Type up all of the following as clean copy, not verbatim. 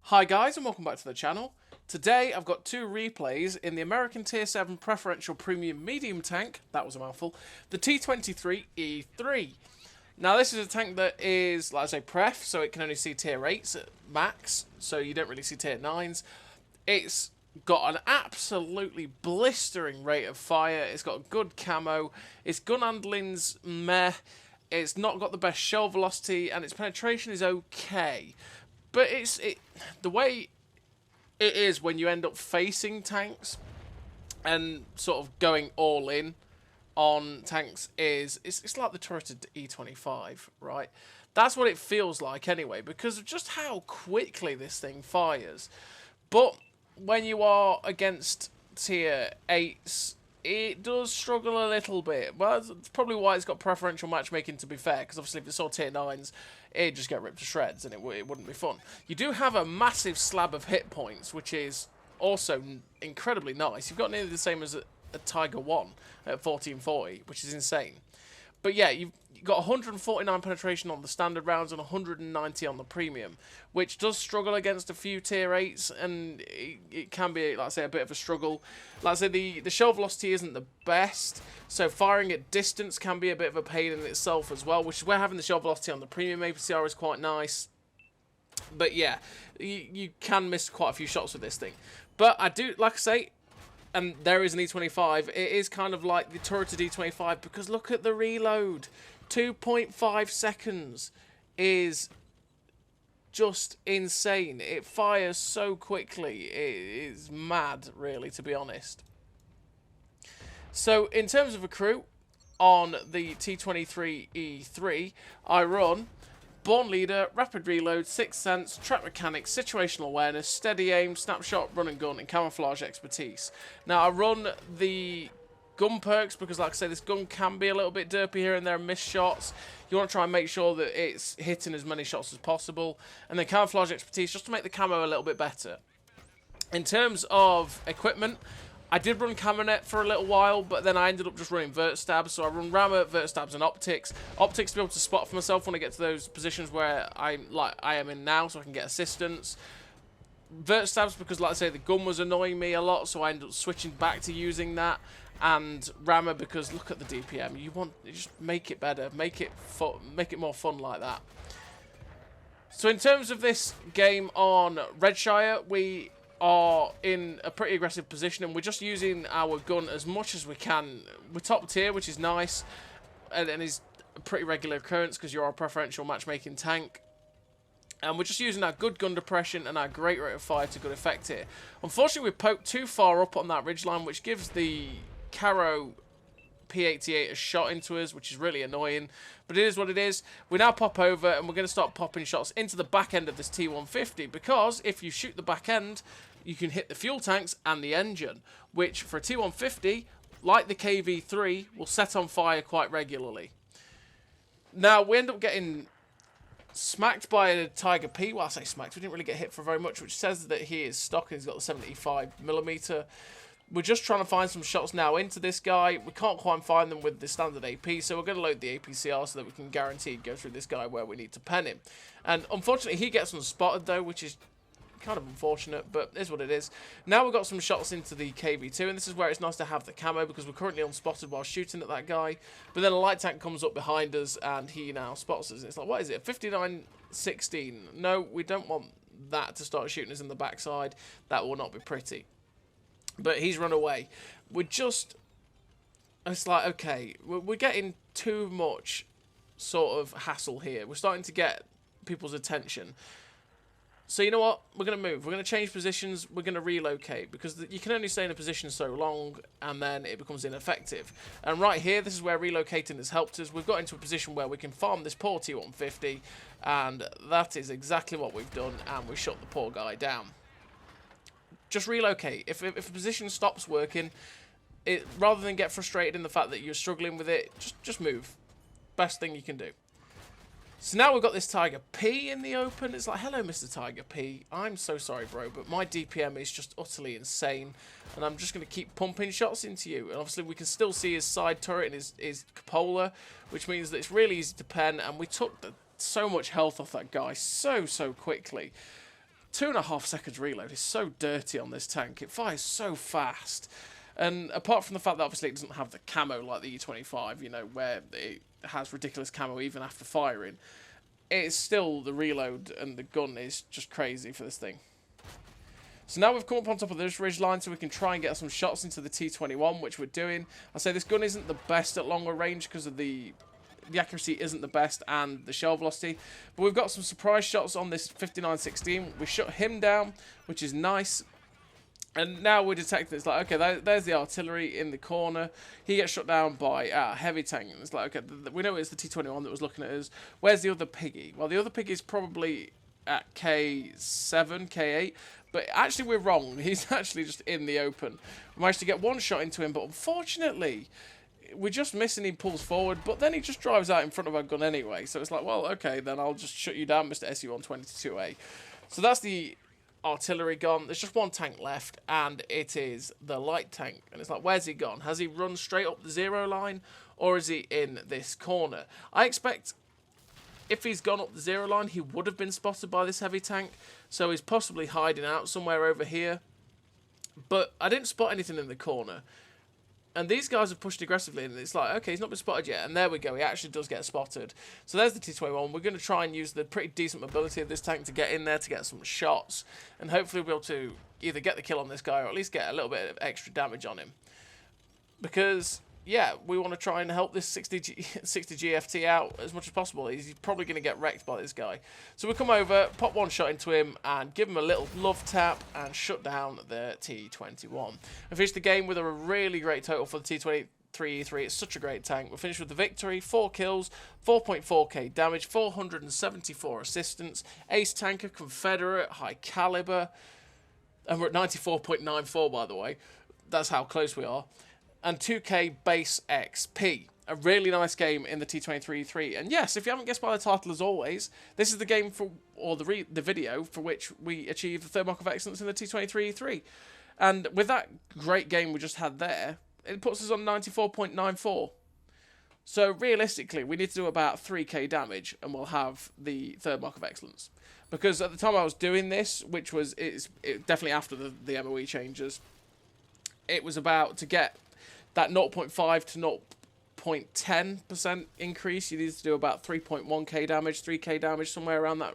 Hi guys and welcome back to the channel. Today I've got two replays in the American Tier 7 Preferential Premium Medium Tank, that was a mouthful, the T23E3. Now this is a tank that is, like I say, Pref, so it can only see Tier 8s at max, so you don't really see Tier 9s. It's got an absolutely blistering rate of fire, it's got good camo, its gun handling's meh, it's not got the best shell velocity, and its penetration is okay. But the way it is when you end up facing tanks and sort of going all in on tanks is it's like the turreted E25, right? That's what it feels like anyway, because of just how quickly this thing fires. But when you are against tier 8s, it does struggle a little bit. Well, that's probably why it's got preferential matchmaking, to be fair, because obviously if it saw tier 9s, it'd just get ripped to shreds and it wouldn't be fun. You do have a massive slab of hit points, which is also incredibly nice. You've got nearly the same as a Tiger 1 at 1440, which is insane. But yeah, you've got 149 penetration on the standard rounds and 190 on the premium, which does struggle against a few tier 8s, and it can be, like I say, a bit of a struggle. Like I say, the shell velocity isn't the best, so firing at distance can be a bit of a pain in itself as well, which is where having the shell velocity on the premium APCR is quite nice. But yeah, you can miss quite a few shots with this thing. But I do, like I say, and there is an E25, it is kind of like the turreted E25, because look at the reload. 2.5 seconds is just insane. It fires so quickly. It is mad, really, to be honest. So, in terms of a crew, on the T23E3, I run Born Leader, Rapid Reload, Sixth Sense, Trap Mechanics, Situational Awareness, Steady Aim, Snapshot, Run and Gun, and Camouflage Expertise. Now, I run the gun perks because, like I say, this gun can be a little bit derpy here and there, missed shots. You want to try and make sure that it's hitting as many shots as possible. And then Camouflage Expertise just to make the camo a little bit better. In terms of equipment, I did run Camonet for a little while, but then I ended up just running Vert Stabs. So I run Rammer, Vert Stabs, and Optics. Optics to be able to spot for myself when I get to those positions where I am in now, so I can get assistance. Vert Stabs because, like I say, the gun was annoying me a lot, so I ended up switching back to using that. And Rammer because look at the DPM. You just make it better, make it more fun like that. So in terms of this game on Redshire, we are in a pretty aggressive position, and we're just using our gun as much as we can. We're top tier, which is nice, and is a pretty regular occurrence because you're a preferential matchmaking tank. And we're just using our good gun depression and our great rate of fire to good effect here. Unfortunately, we poked too far up on that ridgeline, which gives the Caro P88 a shot into us, which is really annoying. But it is what it is. We now pop over, and we're going to start popping shots into the back end of this T150, because if you shoot the back end, you can hit the fuel tanks and the engine, which for a T150, like the KV3, will set on fire quite regularly. Now, we end up getting smacked by a Tiger P. Well, I say smacked, we didn't really get hit for very much, which says that he is stock and he's got the 75mm. We're just trying to find some shots now into this guy. We can't quite find them with the standard AP, so we're going to load the APCR so that we can guarantee go through this guy where we need to pen him. And unfortunately, he gets unspotted though, which is kind of unfortunate, but is what it is. Now we've got some shots into the KV2, and this is where it's nice to have the camo because we're currently unspotted while shooting at that guy. But then a light tank comes up behind us, and he now spots us. It's like, what is it, 59-16? No, we don't want that to start shooting us in the backside. That will not be pretty. But he's run away. It's like, okay, we're getting too much sort of hassle here. We're starting to get people's attention. So you know what? We're going to move. We're going to change positions. We're going to relocate, because you can only stay in a position so long and then it becomes ineffective. And right here, this is where relocating has helped us. We've got into a position where we can farm this poor T150, and that is exactly what we've done, and we shut the poor guy down. Just relocate. If a position stops working, rather than get frustrated in the fact that you're struggling with it, just move. Best thing you can do. So now we've got this Tiger P in the open. It's like, hello, Mr. Tiger P. I'm so sorry, bro, but my DPM is just utterly insane, and I'm just going to keep pumping shots into you. And obviously, we can still see his side turret and his cupola, which means that it's really easy to pen, and we took so much health off that guy so quickly. 2.5 seconds reload is so dirty on this tank. It fires so fast. And apart from the fact that obviously it doesn't have the camo like the E25, you know, where it has ridiculous camo even after firing, it's still, the reload and the gun is just crazy for this thing. So now we've come up on top of this ridge line so we can try and get some shots into the T21, which we're doing. I say this gun isn't the best at longer range because of the accuracy isn't the best and the shell velocity. But we've got some surprise shots on this 5916. We shut him down, which is nice. And now we're detecting, it's like, okay, there's the artillery in the corner. He gets shot down by our heavy tank. And it's like, okay, we know it's the T21 that was looking at us. Where's the other piggy? Well, the other piggy's probably at K7, K8. But actually, we're wrong. He's actually just in the open. We managed to get one shot into him, but unfortunately, we're just missing. He pulls forward, but then he just drives out in front of our gun anyway. So it's like, well, okay, then I'll just shut you down, Mr. SU-122A. So that's the artillery gone. There's just one tank left, and it is the light tank. And it's like, where's he gone? Has he run straight up the 0 line, or is he in this corner? I expect if he's gone up the 0 line, he would have been spotted by this heavy tank. So he's possibly hiding out somewhere over here. But I didn't spot anything in the corner. And these guys have pushed aggressively, and it's like, okay, he's not been spotted yet. And there we go, he actually does get spotted. So there's the T21. We're going to try and use the pretty decent mobility of this tank to get in there to get some shots. And hopefully we'll be able to either get the kill on this guy or at least get a little bit of extra damage on him. Because, yeah, we want to try and help this 60 GFT out as much as possible. He's probably going to get wrecked by this guy. So we come over, pop one shot into him, and give him a little love tap, and shut down the T21. And finish the game with a really great total for the T23E3. It's such a great tank. We finished with the victory, 4 kills, 4.4k damage, 474 assistance, ace tanker, Confederate, high caliber, and we're at 94.94 by the way. That's how close we are. And 2k base XP. A really nice game in the T23E3. And yes, if you haven't guessed by the title as always, this is the game for, or the video for which we achieved the third mark of excellence in the T23E3. And with that great game we just had there, it puts us on 94.94. So realistically, we need to do about 3k damage and we'll have the third mark of excellence. Because at the time I was doing this, which was definitely after the MOE changes, it was about to get that 0.5 to 0.10% increase. You need to do about 3.1k damage, 3k damage, somewhere around that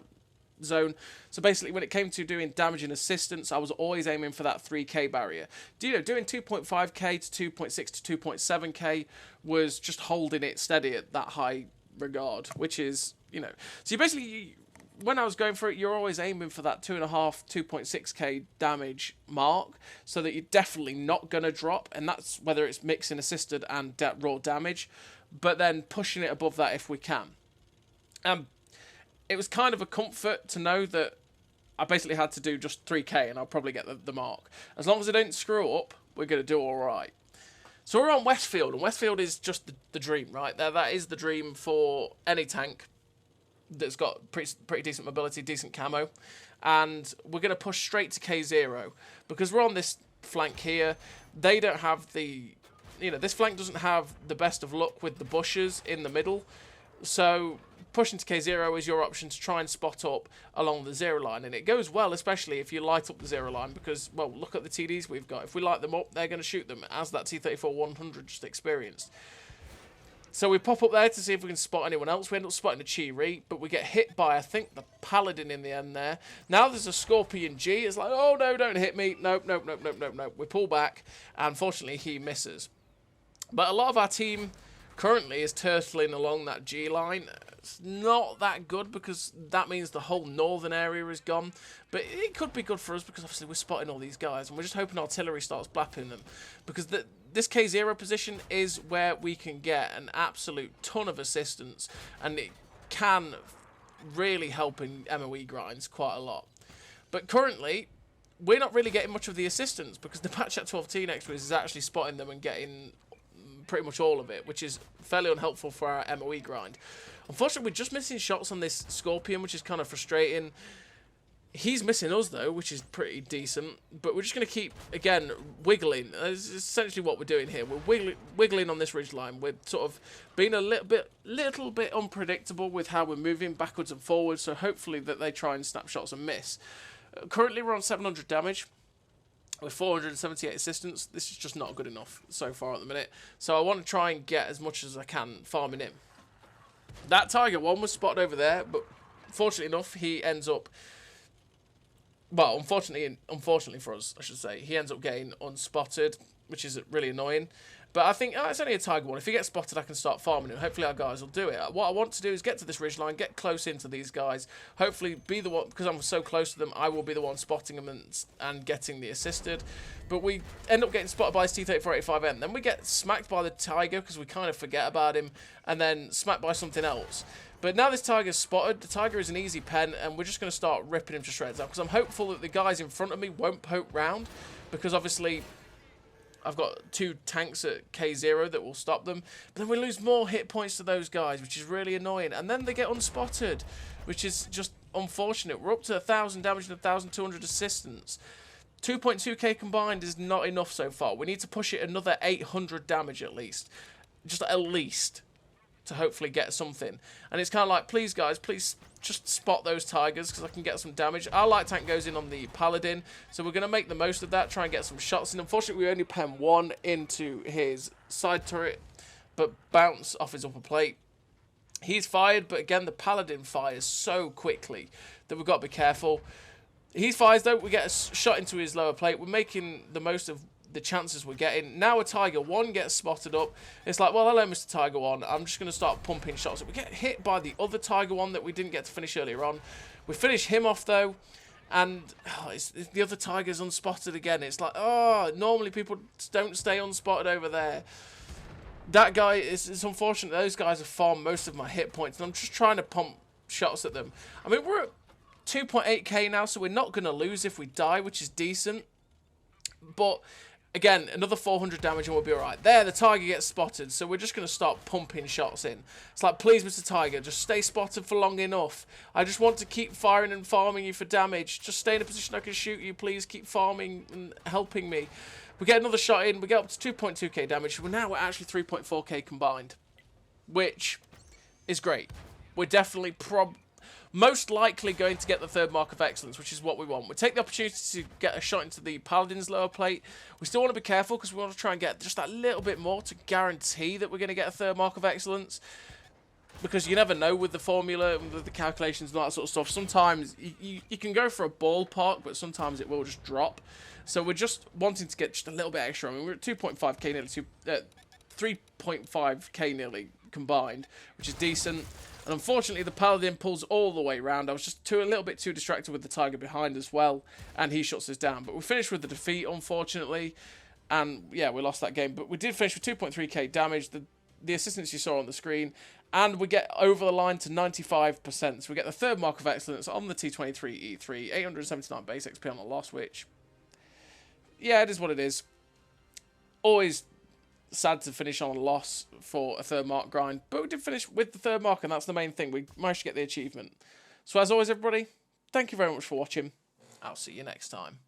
zone. So basically, when it came to doing damage and assistance, I was always aiming for that 3k barrier. Doing 2.5k to 2.6 to 2.7k was just holding it steady at that high regard, which is, so you basically, when I was going for it, you're always aiming for that 2.5, 2.6k damage mark, so that you're definitely not going to drop, and that's whether it's mixing assisted and raw damage, but then pushing it above that if we can. It was kind of a comfort to know that I basically had to do just 3k and I'll probably get the mark. As long as I don't screw up, we're going to do alright. So we're on Westfield, and Westfield is just the dream, right? That is the dream for any tank that's got pretty decent mobility, decent camo. And we're going to push straight to K0 because we're on this flank here. They don't have this flank doesn't have the best of luck with the bushes in the middle. So pushing to K0 is your option to try and spot up along the 0 line. And it goes well, especially if you light up the 0 line, because, well, look at the TDs we've got. If we light them up, they're going to shoot them, as that T34-100 just experienced. So we pop up there to see if we can spot anyone else. We end up spotting a Chi-Ri, but we get hit by, I think, the Paladin in the end there. Now there's a Scorpion G. It's like, oh, no, don't hit me. Nope. We pull back, and unfortunately, he misses. But a lot of our team currently is turtling along that G line. It's not that good because that means the whole northern area is gone. But it could be good for us because obviously we're spotting all these guys, and we're just hoping artillery starts blapping them. Because this K0 position is where we can get an absolute ton of assistance, and it can really help in MOE grinds quite a lot. But currently, we're not really getting much of the assistance because the patch at 12T next to us is actually spotting them and getting pretty much all of it, which is fairly unhelpful for our MOE grind. Unfortunately, we're just missing shots on this Scorpion, which is kind of frustrating. He's missing us, though, which is pretty decent. But we're just going to keep, again, wiggling. That's essentially what we're doing here. We're wiggling on this ridgeline. We're sort of being a little bit unpredictable with how we're moving backwards and forwards. So hopefully that they try and snap shots and miss. Currently, we're on 700 damage with 478 assistance. This is just not good enough so far at the minute. So I want to try and get as much as I can farming him. That Tiger 1 was spotted over there, but fortunately enough, he ends up... Well, unfortunately for us, I should say, he ends up getting unspotted, which is really annoying. But I think, it's only a Tiger 1. If he gets spotted, I can start farming him. Hopefully our guys will do it. What I want to do is get to this ridgeline, get close into these guys. Hopefully be the one, because I'm so close to them, I will be the one spotting them and getting the assisted. But we end up getting spotted by his T23E3. Then we get smacked by the Tiger, because we kind of forget about him, and then smacked by something else. But now this Tiger's spotted, the Tiger is an easy pen, and we're just going to start ripping him to shreds out, because I'm hopeful that the guys in front of me won't poke round, because obviously... I've got 2 tanks at K0 that will stop them. But then we lose more hit points to those guys, which is really annoying. And then they get unspotted, which is just unfortunate. We're up to 1,000 damage and 1,200 assistance. 2.2k combined is not enough so far. We need to push it another 800 damage at least. Just at least. To hopefully get something. And it's kind of like, please guys, please just spot those Tigers because I can get some damage. Our light tank goes in on the Paladin, so we're going to make the most of that, try and get some shots. And unfortunately, we only pen 1 into his side turret, but bounce off his upper plate. He's fired, but again, the Paladin fires so quickly that we've got to be careful. He fires, though, we get a shot into his lower plate. We're making the most of the chances we're getting. Now a Tiger 1 gets spotted up. It's like, well, hello, Mr. Tiger 1. I'm just going to start pumping shots. We get hit by the other Tiger 1 that we didn't get to finish earlier on. We finish him off, though, and the other Tiger's unspotted again. It's like, normally people don't stay unspotted over there. That guy, it's unfortunate. Those guys have farmed most of my hit points, and I'm just trying to pump shots at them. I mean, we're at 2.8k now, so we're not going to lose if we die, which is decent. But... again, another 400 damage and we'll be alright. There, the Tiger gets spotted, so we're just going to start pumping shots in. It's like, please, Mr. Tiger, just stay spotted for long enough. I just want to keep firing and farming you for damage. Just stay in a position I can shoot you, please. Keep farming and helping me. We get another shot in. We get up to 2.2k damage. We're actually 3.4k combined, which is great. We're definitely most likely going to get the 3rd mark of excellence, which is what we want. We take the opportunity to get a shot into the Paladin's lower plate. We still want to be careful because we want to try and get just that little bit more to guarantee that we're going to get a 3rd mark of excellence. Because you never know with the formula, with the calculations and all that sort of stuff. Sometimes you can go for a ballpark, but sometimes it will just drop. So we're just wanting to get just a little bit extra. I mean, we're at 2.5k nearly, 3.5k nearly combined, which is decent. And unfortunately, the Paladin pulls all the way around. I was just a little bit too distracted with the Tiger behind as well, and he shuts us down. But we finished with the defeat, unfortunately, and yeah, we lost that game. But we did finish with 2.3k damage, the assistance you saw on the screen, and we get over the line to 95%. So we get the 3rd mark of excellence on the T23E3, 879 base XP on the loss, which, yeah, it is what it is. Always sad to finish on a loss for a 3rd mark grind, but we did finish with the 3rd mark, and that's the main thing. We managed to get the achievement. So as always, everybody, thank you very much for watching. I'll see you next time.